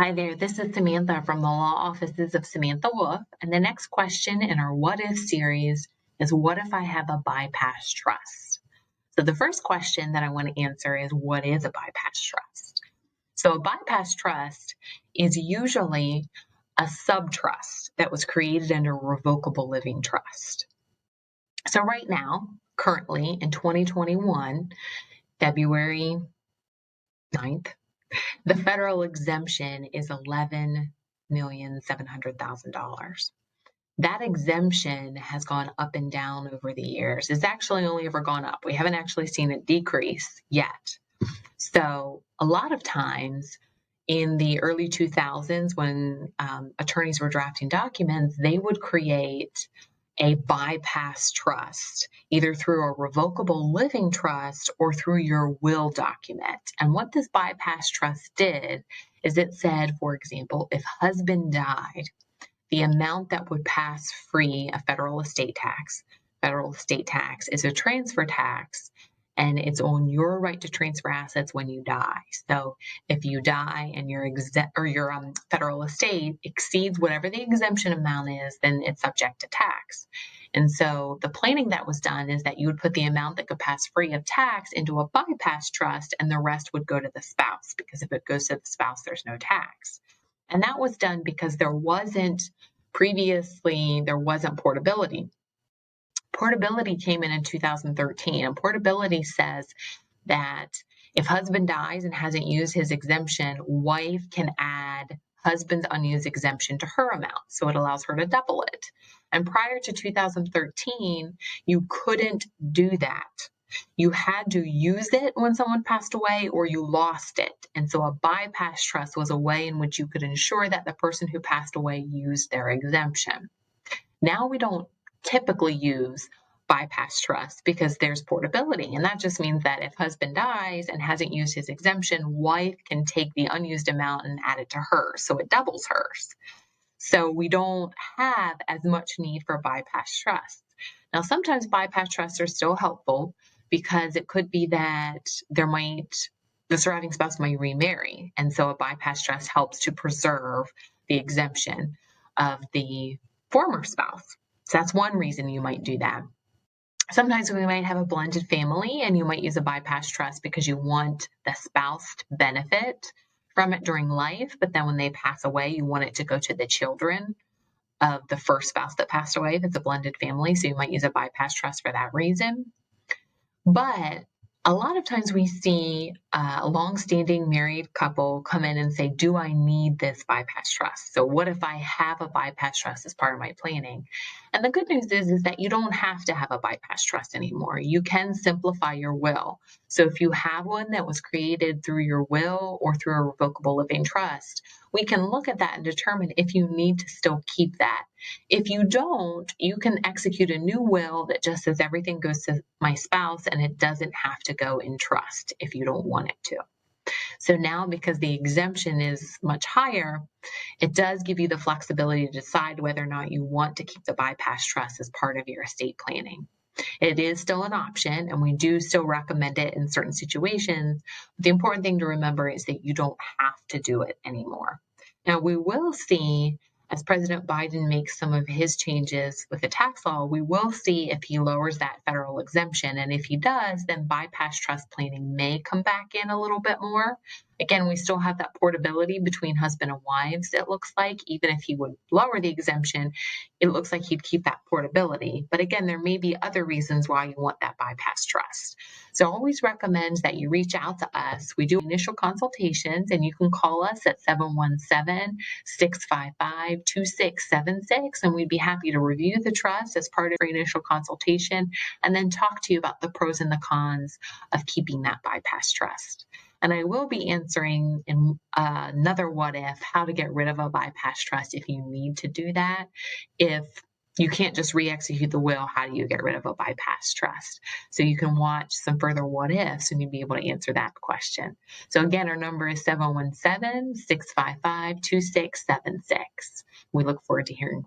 Hi there, this is Samantha from the law offices of Samantha Wolfe. And the next question in our What If series is, what if I have a bypass trust? So the first question that I want to answer is, what is a bypass trust? So a bypass trust is usually a subtrust that was created under a revocable living trust. So right now, currently in 2021, February 9th, the federal exemption is $11,700,000. That exemption has gone up and down over the years. It's actually only ever gone up. We haven't actually seen it decrease yet. So a lot of times in the early 2000s, when attorneys were drafting documents, they would create a bypass trust, either through a revocable living trust or through your will document. And what this bypass trust did is it said, for example, if husband died, the amount that would pass free of federal estate tax is a transfer tax, and it's on your right to transfer assets when you die. So if you die and your federal estate exceeds whatever the exemption amount is, then it's subject to tax. And so the planning that was done is that you would put the amount that could pass free of tax into a bypass trust, and the rest would go to the spouse, because if it goes to the spouse, there's no tax. And that was done because there wasn't portability. Portability came in 2013, and portability says that if husband dies and hasn't used his exemption, wife can add husband's unused exemption to her amount. So it allows her to double it. And prior to 2013, you couldn't do that. You had to use it when someone passed away or you lost it. And so a bypass trust was a way in which you could ensure that the person who passed away used their exemption. Now we don't typically use bypass trust because there's portability. And that just means that if husband dies and hasn't used his exemption, wife can take the unused amount and add it to hers. So it doubles hers. So we don't have as much need for bypass trusts. Now, sometimes bypass trusts are still helpful because it could be that the surviving spouse might remarry. And so a bypass trust helps to preserve the exemption of the former spouse. So that's one reason you might do that. Sometimes we might have a blended family and you might use a bypass trust because you want the spouse to benefit from it during life, but then when they pass away, you want it to go to the children of the first spouse that passed away. That's a blended family. So you might use a bypass trust for that reason. But a lot of times we see a long-standing married couple come in and say, do I need this bypass trust? So what if I have a bypass trust as part of my planning? And the good news is that you don't have to have a bypass trust anymore. You can simplify your will. So if you have one that was created through your will or through a revocable living trust, we can look at that and determine if you need to still keep that. If you don't, you can execute a new will that just says everything goes to my spouse and it doesn't have to go in trust if you don't want it to. So now, because the exemption is much higher, it does give you the flexibility to decide whether or not you want to keep the bypass trust as part of your estate planning. It is still an option, and we do still recommend it in certain situations. But the important thing to remember is that you don't have to do it anymore. Now, we will see, as President Biden makes some of his changes with the tax law, we will see if he lowers that federal exemption. And if he does, then bypass trust planning may come back in a little bit more. Again, we still have that portability between husband and wives, it looks like. Even if he would lower the exemption, it looks like he'd keep that portability. But again, there may be other reasons why you want that bypass trust. So I always recommend that you reach out to us. We do initial consultations, and you can call us at 717-655-2676, and we'd be happy to review the trust as part of your initial consultation and then talk to you about the pros and the cons of keeping that bypass trust. And I will be answering in another what if, how to get rid of a bypass trust if you need to do that. If you can't just re-execute the will, how do you get rid of a bypass trust? So you can watch some further what ifs and you'll be able to answer that question. So again, our number is 717-655-2676. We look forward to hearing